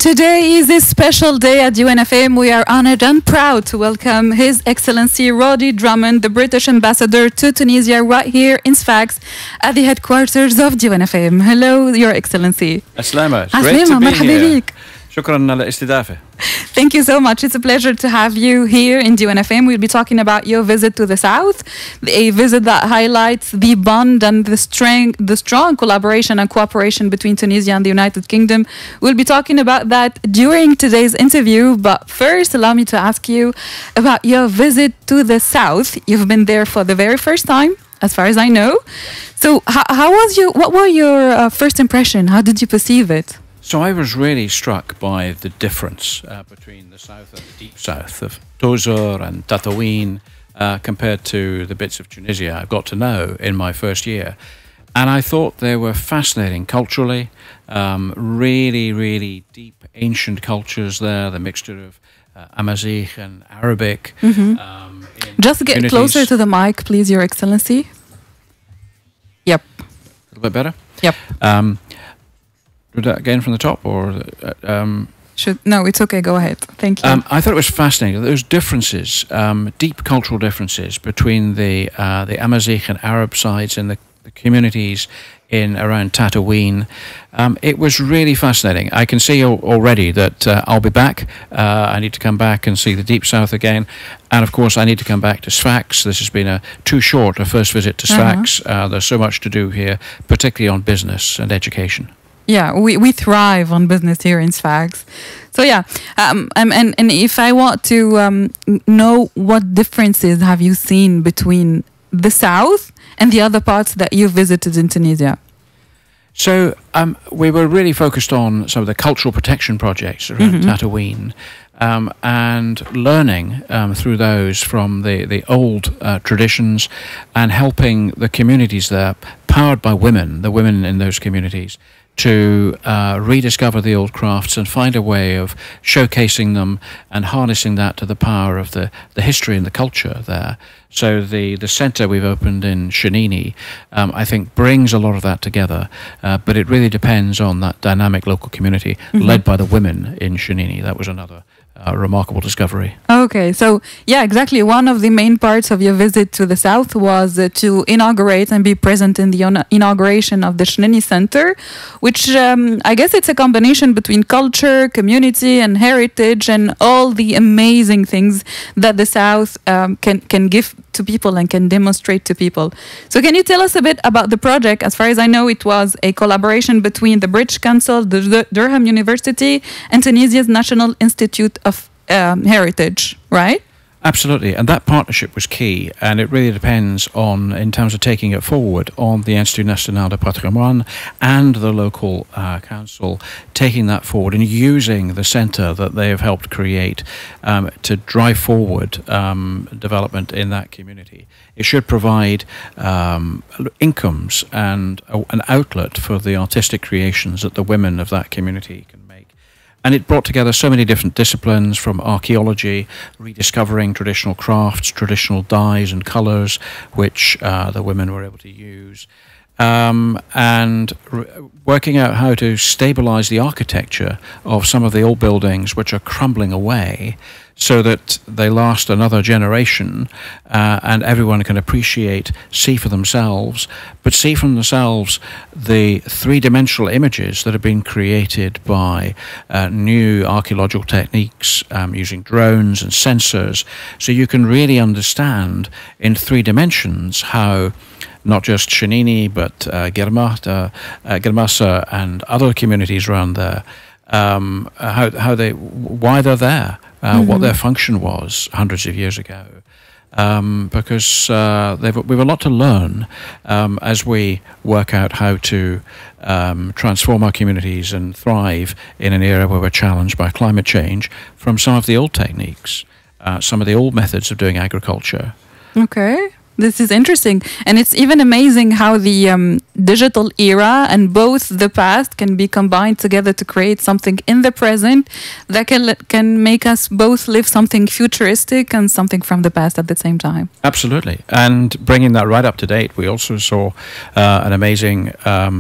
Today is a special day at DiwanFM. We are honored and proud to welcome His Excellency Roddy Drummond, the British Ambassador to Tunisia, right here in Sfax at the headquarters of DiwanFM. Hello, Your Excellency. Aslama, it's great to be here. شكرا على الاستضافة. Thank you so much. It's a pleasure to have you here in DiwanFM. We'll be talking about your visit to the South, a visit that highlights the bond and the strong collaboration and cooperation between Tunisia and the United Kingdom. We'll be talking about that during today's interview. But first, allow me to ask you about your visit to the South. You've been there for the very first time, as far as I know. So what were your first impression? How did you perceive it? So I was really struck by the difference between the south and the deep south of Tozeur and Tataouine compared to the bits of Tunisia I've got to know in my first year. And I thought they were fascinating culturally, really, really deep ancient cultures there, the mixture of Amazigh and Arabic. Just get closer to the mic, please, Your Excellency. Yep. A little bit better? Yep. Do that again from the top, or no, it's okay. Go ahead. Thank you. I thought it was fascinating. Those differences, deep cultural differences between the Amazigh and Arab sides and the communities in around Tataouine. It was really fascinating. I can see already that I'll be back. I need to come back and see the Deep South again. And of course, I need to come back to Sfax. This has been too short a first visit to Sfax. There's so much to do here, particularly on business and education. Yeah, we thrive on business here in Sfax. So yeah, and if I want to know what differences have you seen between the South and the other parts that you visited in Tunisia? So we were really focused on some of the cultural protection projects around Tataouine and learning through those from the old traditions and helping the communities there, powered by women, the women in those communities, to rediscover the old crafts and find a way of showcasing them and harnessing that to the power of the history and the culture there. So the centre we've opened in Shanini, I think, brings a lot of that together, but it really depends on that dynamic local community led by the women in Shanini. That was another remarkable discovery. Okay, so yeah, exactly. One of the main parts of your visit to the South was to inaugurate and be present in the inauguration of the Shanini Center, which I guess it's a combination between culture, community, and heritage, and all the amazing things that the South can give to people and can demonstrate to people. So can you tell us a bit about the project? As far as I know, it was a collaboration between the British Council, the Durham University, and Tunisia's National Institute of Heritage, right? Absolutely, and that partnership was key, and it really depends on, in terms of taking it forward, on the Institut National de Patrimoine and the local council taking that forward and using the centre that they have helped create to drive forward development in that community. It should provide incomes and an outlet for the artistic creations that the women of that community can make. And it brought together so many different disciplines, from archaeology, rediscovering traditional crafts, traditional dyes and colours, which the women were able to use, and working out how to stabilise the architecture of some of the old buildings which are crumbling away, so that they last another generation and everyone can appreciate, see for themselves, but see for themselves the three-dimensional images that have been created by new archaeological techniques using drones and sensors, so you can really understand in 3 dimensions how not just Shanini, but Girmasa and other communities around there, why they're there, what their function was hundreds of years ago, because we've a lot to learn as we work out how to transform our communities and thrive in an era where we're challenged by climate change from some of the old techniques, some of the old methods of doing agriculture. Okay. This is interesting, and it's even amazing how the digital era, and both the past can be combined together to create something in the present that can make us both live something futuristic and something from the past at the same time. Absolutely. And bringing that right up to date, we also saw an amazing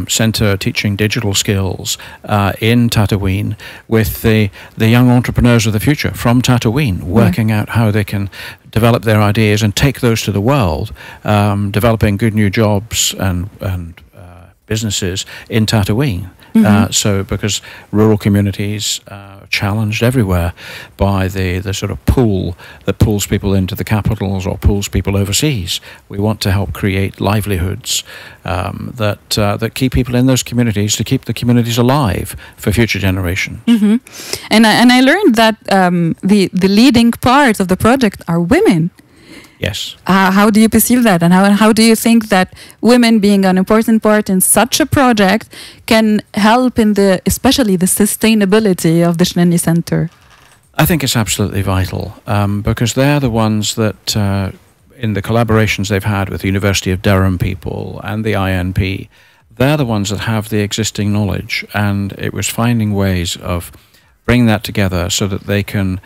center teaching digital skills in Tatooine with the young entrepreneurs of the future from Tatooine, working out how they can develop their ideas and take those to the world, developing good new jobs and businesses in Tatooine. So because rural communities are challenged everywhere by the sort of pool that pulls people into the capitals or pulls people overseas. We want to help create livelihoods that keep people in those communities, to keep the communities alive for future generations. And I learned that the leading parts of the project are women. Yes. How do you perceive that, and how do you think that women being an important part in such a project can help in especially the sustainability of the Shneni Center? I think it's absolutely vital because they're the ones that, in the collaborations they've had with the University of Durham people and the INP, they're the ones that have the existing knowledge, and it was finding ways of bringing that together so that they can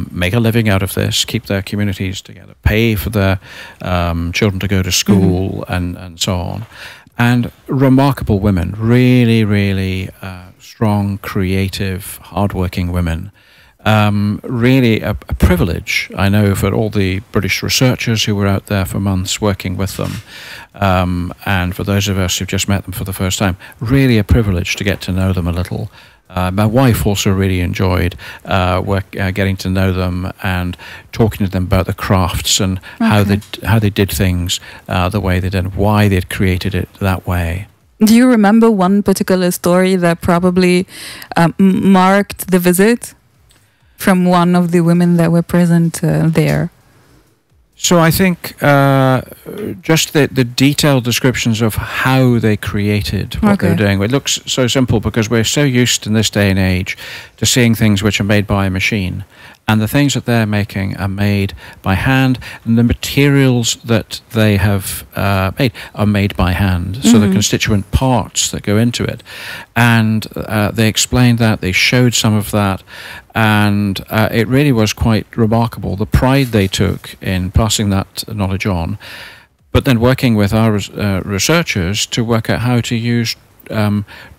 make a living out of this, keep their communities together, pay for their children to go to school and so on. And remarkable women, really, really strong, creative, hardworking women. Really a privilege, I know, for all the British researchers who were out there for months working with them, and for those of us who've just met them for the first time, really a privilege to get to know them a little. My wife also really enjoyed getting to know them and talking to them about the crafts and how they did things the way they did, why they'd created it that way. Do you remember one particular story that probably marked the visit from one of the women that were present there? So I think just the detailed descriptions of how they created what they're doing. It looks so simple because we're so used in this day and age to seeing things which are made by a machine. And the things that they're making are made by hand, and the materials that they have made are made by hand. So the constituent parts that go into it. And they explained that, they showed some of that, and it really was quite remarkable, the pride they took in passing that knowledge on, but then working with our researchers to work out how to use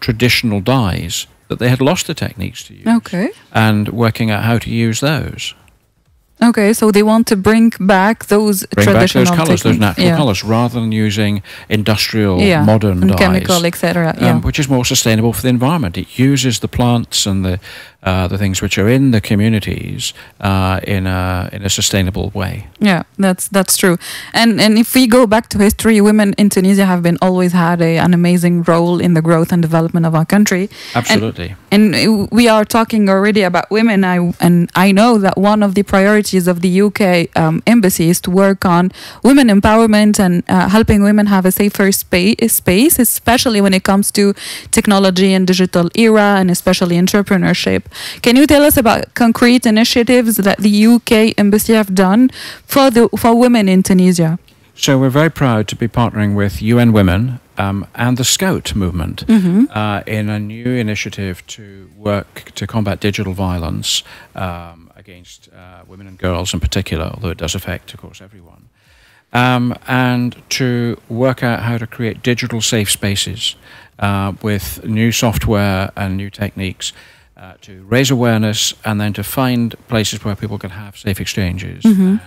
traditional dyes that they had lost the techniques to use, and working out how to use those. Okay, so they want to bring back those traditional colours, those natural colours, rather than using industrial, modern dyes, chemical, etc. Which is more sustainable for the environment. It uses the plants and the things which are in the communities in a sustainable way. Yeah, that's true. And if we go back to history, women in Tunisia have been always had an amazing role in the growth and development of our country. Absolutely. And we are talking already about women. I know that one of the priorities of the UK embassy is to work on women empowerment and helping women have a safer space, especially when it comes to technology and digital era, and especially entrepreneurship. Can you tell us about concrete initiatives that the UK embassy have done for women in Tunisia? So we're very proud to be partnering with UN Women and the Scout movement in a new initiative to work to combat digital violence against women and girls in particular, although it does affect, of course, everyone. And to work out how to create digital safe spaces with new software and new techniques to raise awareness, and then to find places where people can have safe exchanges and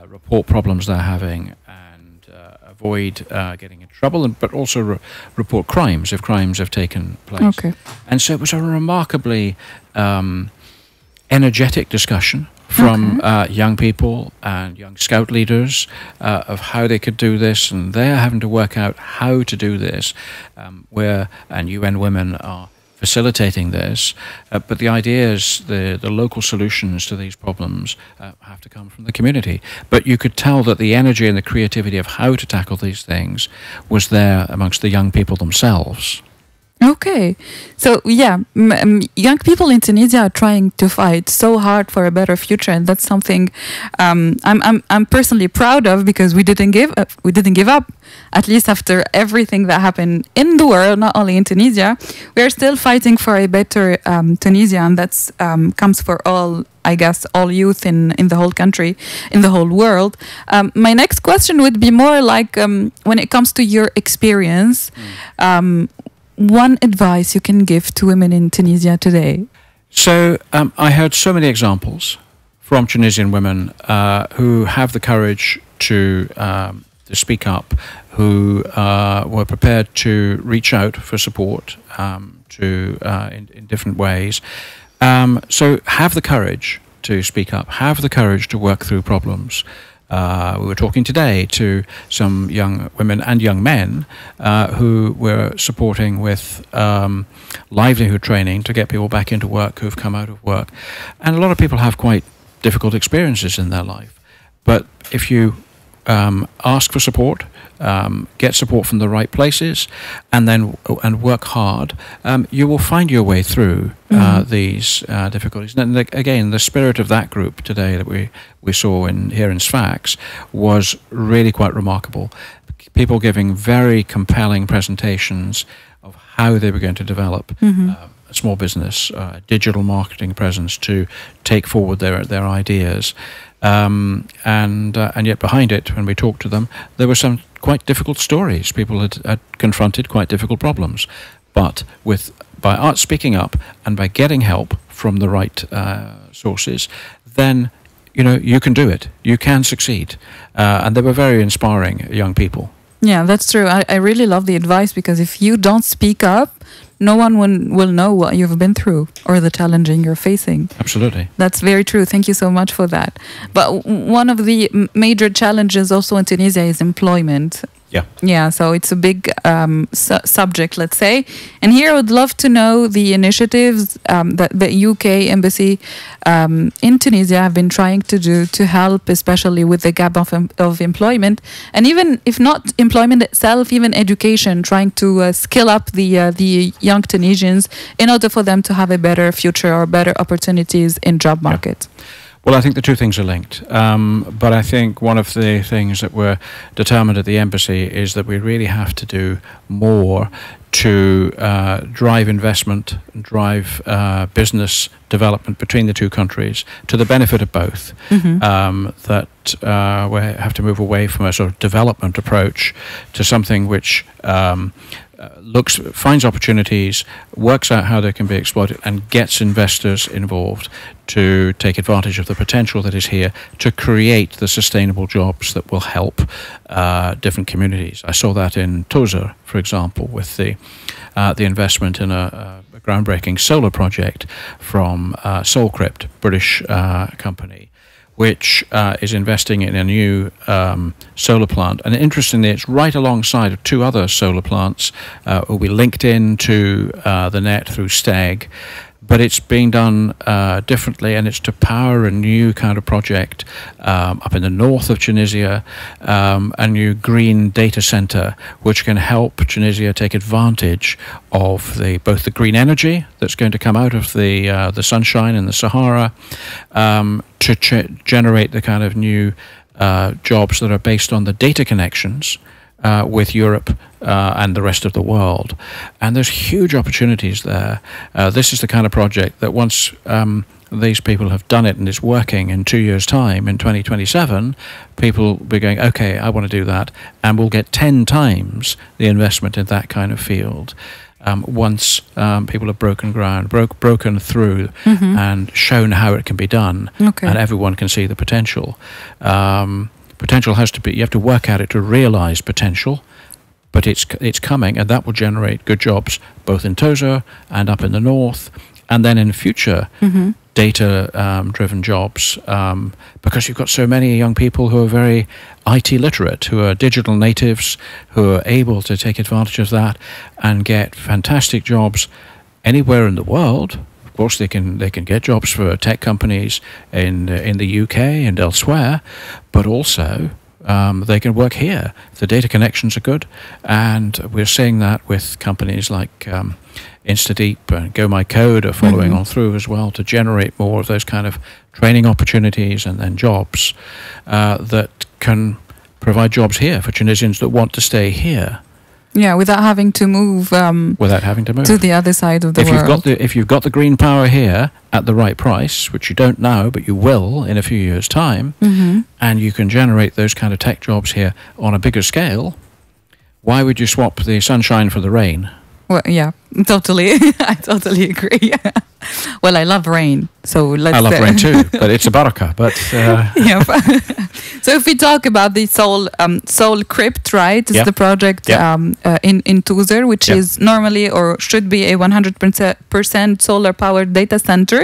report problems they're having, and avoid getting in trouble, but also report crimes if crimes have taken place. And so it was a remarkably energetic discussion from young people and young scout leaders of how they could do this, and they're having to work out how to do this, and UN Women are facilitating this, but the ideas, the local solutions to these problems have to come from the community. But you could tell that the energy and the creativity of how to tackle these things was there amongst the young people themselves. Okay, so yeah, young people in Tunisia are trying to fight so hard for a better future, and that's something I'm personally proud of, because we didn't give up. We didn't give up, at least after everything that happened in the world, not only in Tunisia. We are still fighting for a better Tunisia, and that's comes for all, I guess, all youth in the whole country, in the whole world. My next question would be more like, when it comes to your experience, one advice you can give to women in Tunisia today? So I heard so many examples from Tunisian women who have the courage to speak up, who were prepared to reach out for support in different ways. So have the courage to speak up, have the courage to work through problems. We were talking today to some young women and young men who we're supporting with livelihood training to get people back into work who've come out of work. And a lot of people have quite difficult experiences in their life. But if you ask for support, get support from the right places, and work hard, you will find your way through these difficulties. And again, the spirit of that group today that we saw here in Sfax was really quite remarkable. People giving very compelling presentations of how they were going to develop a small business, digital marketing presence to take forward their ideas. And yet behind it, when we talked to them, there were some quite difficult stories. People had confronted quite difficult problems. But by speaking up and by getting help from the right sources, then you can do it. You can succeed. And they were very inspiring young people. Yeah, that's true. I really love the advice, because if you don't speak up, no one will know what you've been through or the challenging you're facing. Absolutely. That's very true. Thank you so much for that. But one of the major challenges also in Tunisia is employment. Yeah. Yeah, so it's a big subject, let's say. And here I would love to know the initiatives that the UK embassy in Tunisia have been trying to do to help, especially with the gap of employment. And even if not employment itself, even education, trying to skill up the young Tunisians in order for them to have a better future or better opportunities in job market. Yeah. Well, I think the two things are linked. But I think one of the things that we're determined at the embassy is that we really have to do more to drive investment and drive business development between the two countries to the benefit of both. That we have to move away from a sort of development approach to something which finds opportunities, works out how they can be exploited, and gets investors involved to take advantage of the potential that is here to create the sustainable jobs that will help different communities. I saw that in Tozer, for example, with the investment in a groundbreaking solar project from Solcrypt, British company, which is investing in a new solar plant. And interestingly, it's right alongside of two other solar plants will be linked into the net through STEG. But it's being done differently, and it's to power a new kind of project up in the north of Tunisia, a new green data center, which can help Tunisia take advantage of both the green energy that's going to come out of the sunshine in the Sahara, to generate the kind of new jobs that are based on the data connections with Europe and the rest of the world. And there's huge opportunities there. This is the kind of project that once these people have done it and it's working in 2 years' time, in 2027, people will be going, okay, I want to do that, and we'll get 10 times the investment in that kind of field. Once people have broken ground, broken through, and shown how it can be done, and everyone can see the potential. Potential has to be, you have to work at it to realize potential, but it's coming, and that will generate good jobs both in Tozer and up in the north, and then in future data driven jobs, because you've got so many young people who are very IT literate, who are digital natives, who are able to take advantage of that and get fantastic jobs anywhere in the world. Of course, they can get jobs for tech companies in the UK and elsewhere, but also they can work here. The data connections are good, and we're seeing that with companies like InstaDeep and Go My Code are following on through as well to generate more of those kind of training opportunities and then jobs that can provide jobs here for Tunisians that want to stay here. Yeah, without having to move. Without having to move to the other side of the world. If you've got the green power here at the right price, which you don't now, but you will in a few years' time, and you can generate those kind of tech jobs here on a bigger scale, why would you swap the sunshine for the rain? Well, yeah, totally. I totally agree. Well, I love rain, so let's. I love rain too, but it's a baraka. But yeah. So if we talk about the Soul Crypt, right? It's the project in Tuzar, which is normally or should be a 100% solar powered data center.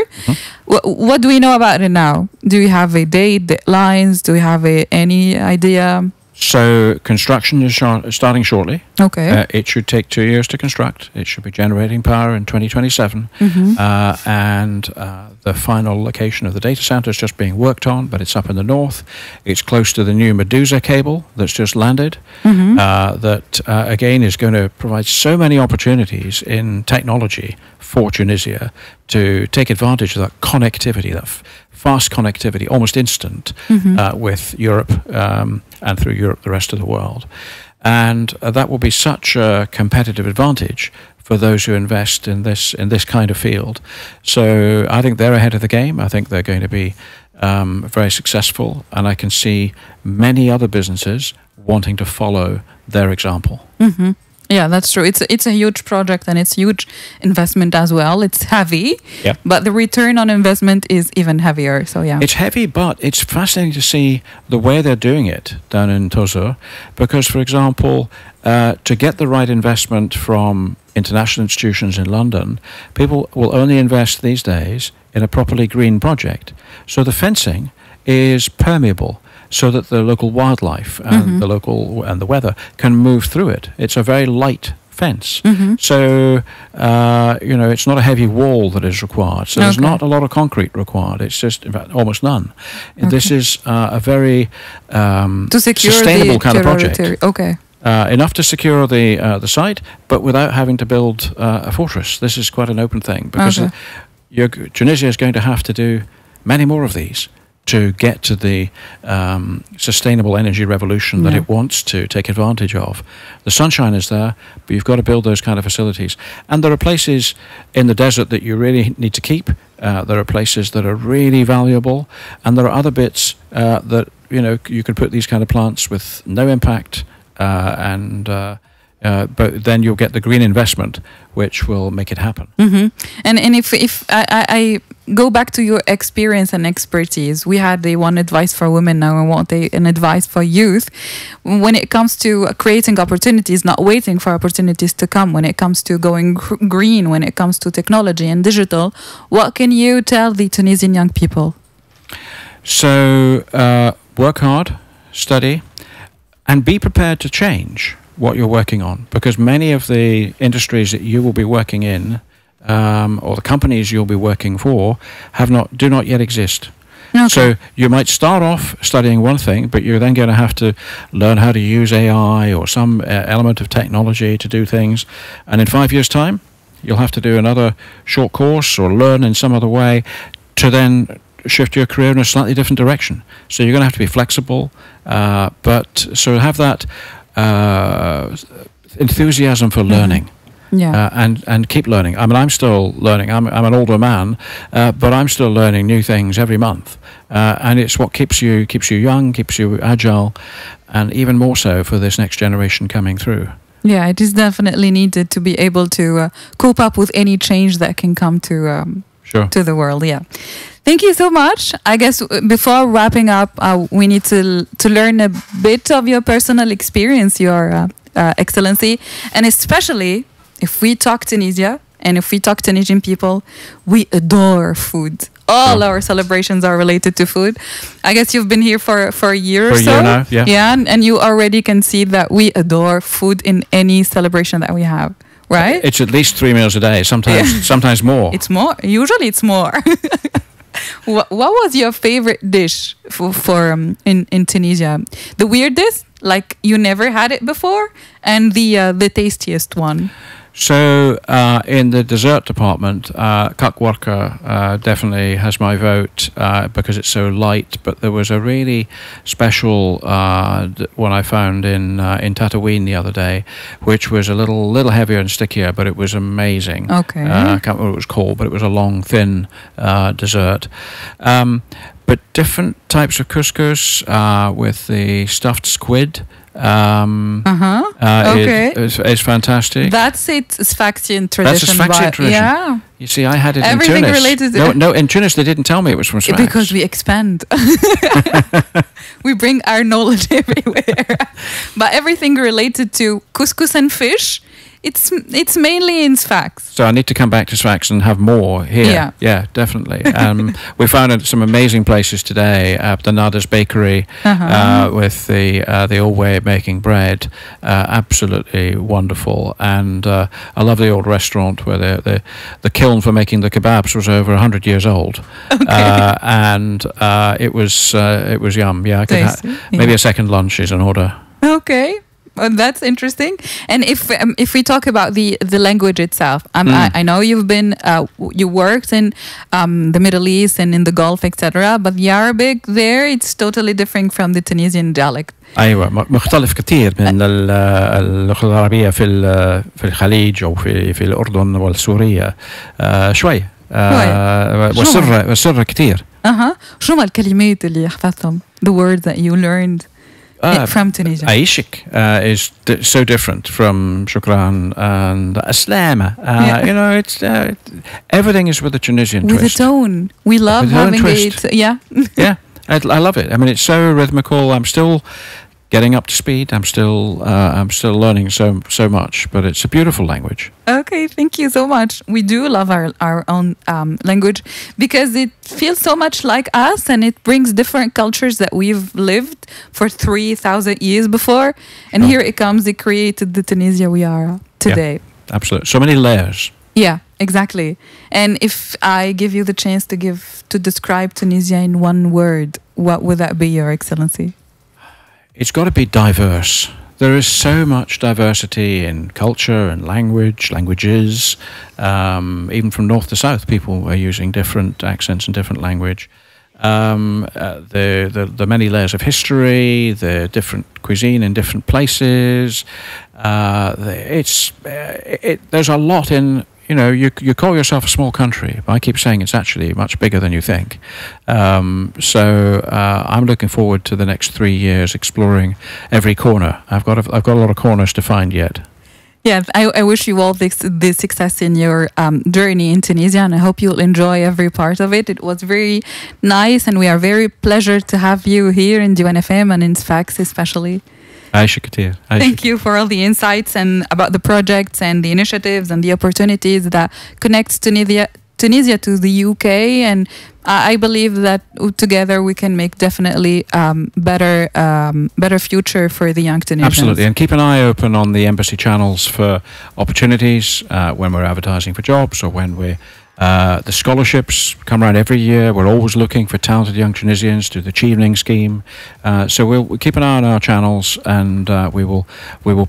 What do we know about it now? Do you have a date, deadlines? Do you have any idea? So construction is starting shortly. Okay. It should take 2 years to construct. It should be generating power in 2027. And the final location of the data center is just being worked on, but it's up in the north. It's close to the new Medusa cable that's just landed. That, again, is going to provide so many opportunities in technology for Tunisia to take advantage of that connectivity, that fast connectivity, almost instant, with Europe and through Europe, the rest of the world. And that will be such a competitive advantage for those who invest in this kind of field. So I think they're ahead of the game. I think they're going to be very successful, and I can see many other businesses wanting to follow their example. Yeah, that's true. It's a huge project and it's huge investment as well. It's heavy, but the return on investment is even heavier. So yeah, it's heavy, but it's fascinating to see the way they're doing it down in Tuzar, because, for example, to get the right investment from international institutions in London, people will only invest these days in a properly green project. So the fencing is permeable, so that the local wildlife and the weather can move through it. It's a very light fence. So, it's not a heavy wall that is required. So there's not a lot of concrete required. It's just, in fact, almost none. This is a very sustainable kind of project. Enough to secure the site, but without having to build a fortress. This is quite an open thing, because Tunisia is going to have to do many more of these to get to the sustainable energy revolution that it wants to take advantage of. The sunshine is there, but you've got to build those kind of facilities. And there are places in the desert that you really need to keep. There are places that are really valuable, and there are other bits that you could put these kind of plants with no impact, but then you'll get the green investment, which will make it happen. And if I go back to your experience and expertise, we had the one advice for women, now I want an advice for youth. When it comes to creating opportunities, not waiting for opportunities to come, when it comes to going green, when it comes to technology and digital, what can you tell the Tunisian young people? So work hard, study, and be prepared to change what you're working on, because many of the industries that you will be working in, or the companies you'll be working for, do not yet exist. So you might start off studying one thing, but you're then going to have to learn how to use AI or some element of technology to do things, and in 5 years' time you'll have to do another short course or learn in some other way to then shift your career in a slightly different direction. So you're going to have to be flexible, but so have that enthusiasm for learning, and keep learning. I mean, I'm still learning. I'm an older man, but I'm still learning new things every month, and it's what keeps you young, keeps you agile, and even more so for this next generation coming through. Yeah, it is definitely needed to be able to cope up with any change that can come to the world. Yeah. Thank you so much. I guess before wrapping up, we need to learn a bit of your personal experience, Your Excellency. And especially if we talk Tunisia and if we talk Tunisian people, we adore food. All our celebrations are related to food. I guess you've been here for a year or so. For a year now, yeah. Yeah, and you already can see that we adore food in any celebration that we have. Right? It's at least 3 meals a day, sometimes more. It's more. Usually it's more. What was your favorite dish for in Tunisia? The weirdest, like you never had it before, and the tastiest one. So in the dessert department, kakwarka definitely has my vote because it's so light. But there was a really special one I found in Tatooine the other day, which was a little heavier and stickier, but it was amazing. Okay. I can't remember what it was called, but it was a long, thin dessert. But different types of couscous with the stuffed squid. Okay. It's fantastic. That's its Sfaxian tradition. That's a Sfaxian tradition. Yeah. You see, I had it Everything in Tunis. related to No, in Tunis they didn't tell me it was from Sfax. Because we expand. We bring our knowledge everywhere. But everything related to couscous and fish, it's mainly in Sfax. So I need to come back to Sfax and have more here. Yeah, definitely. We found some amazing places today. The Nada's Bakery with the old way of making bread, absolutely wonderful. And I love the old restaurant where the kiln for making the kebabs was over 100 years old. Okay. And it was yum. Yeah, I could maybe a second lunch is an order. Okay. Well, that's interesting. And if we talk about the language itself, I know you've been you worked in the Middle East and in the Gulf, etc. But the Arabic there, it's totally different from the Tunisian dialect. أيوة مختلف كثير من اللغة العربية في الخليج أو في الأردن والسورية شوي والسر كثير. شو الكلمات اللي حفظتهم? The words that you learned from Tunisia. Aishik is so different from Shukran and Aslama. You know, it's everything is with a Tunisian with twist. a tone. We love having it. Yeah. Yeah, I love it. I mean, it's so rhythmical. I'm still getting up to speed. I'm still learning so much, but it's a beautiful language. Okay, thank you so much. We do love our own language because it feels so much like us, and it brings different cultures that we've lived for 3,000 years before, and here it comes. It created the Tunisia we are today. Yeah, absolutely, so many layers. Yeah, exactly. And if I give you the chance to describe Tunisia in one word, what would that be, Your Excellency? It's got to be diverse. There is so much diversity in culture and languages. Even from north to south, people are using different accents and different language. The many layers of history, the different cuisine in different places. There's a lot in. You know, you call yourself a small country, but I keep saying it's actually much bigger than you think. So I'm looking forward to the next 3 years exploring every corner. I've got a lot of corners to find yet. Yeah, I wish you all the success in your journey in Tunisia, and I hope you'll enjoy every part of it. It was very nice, and we are very pleased to have you here in DiwanFM and in Sfax especially. Thank you for all the insights and about the projects and the initiatives and the opportunities that connects Tunisia to the UK, and I believe that together we can make definitely better future for the young Tunisians. Absolutely, and keep an eye open on the embassy channels for opportunities when we're advertising for jobs or when we're the scholarships come around every year. We're always looking for talented young Tunisians to the Achieving Scheme. So we'll keep an eye on our channels, and we will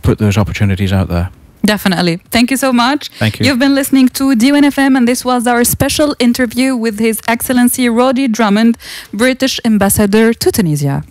put those opportunities out there. Definitely. Thank you so much. Thank you. You've been listening to DiwanFM, and this was our special interview with His Excellency Roddy Drummond, British Ambassador to Tunisia.